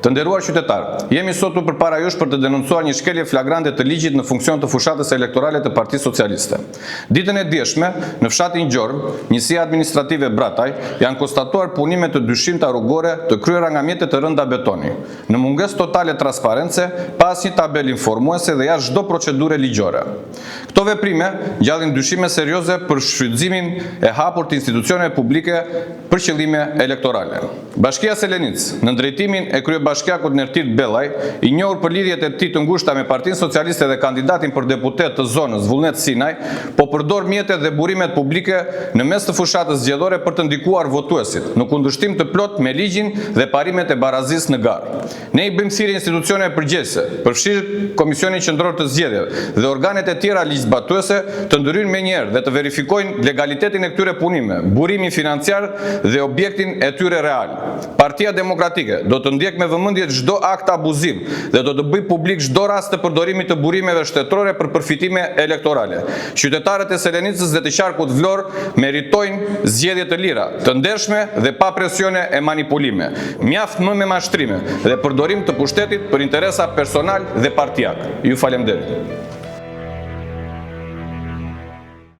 Të nderuar qytetarë, jemi sot përpara jush për të denoncuar një shkelje flagrante të ligjit në funksion të fushatës elektorale të Partisë Socialiste. Ditën e djeshme, në fshatin Gjormë, njësia administrative Brataj, janë konstatuar punime të dyshimta rrugore të kryera nga mjetet të rënda betoni, në mungesë totale transparence, pa asnjë tabelë informuese dhe jashtë çdo procedure ligjore. Këto veprime gjallin dyshime serioze për shfrytëzimin e hapur të institucioneve publike për qëllime elektorale. Bashkia Selenicë, në drejtimin e kryebashkiakut Nertit Bellaj, i njohur për lidhjet e tij të ngushta me Partinë Socialiste dhe kandidatin për deputet të zonës Vullnet Sinaj, po përdor mjetet dhe burimet publike në mes të fushatës zgjedhore për të ndikuar votuesit, në kundërshtim të plot me ligjin dhe parimet e barazisë në garë. Ne i bëjmë thirrje institucioneve përgjegjëse, përfshirë Komisionin Qendror të Zgjedhjeve dhe organet e tjera ligjzbatuese të ndryjnë menjëherë dhe të verifikojnë legalitetin e këtyre punimeve, burimin financiar dhe objektin e tyre real. Partia Demokratike do të ndjek me vëmendje çdo akt abuziv dhe do të bëj publik çdo rast të përdorimit të burimeve shtetërore për përfitime elektorale. Qytetarët e Selenicës dhe të qarkut Vlorë meritojnë zgjedhje të lira, të ndershme dhe pa presione e manipulime. Mjaft më me mashtrime dhe përdorim të pushtetit për interesa personal dhe partijak. Ju falemnderit.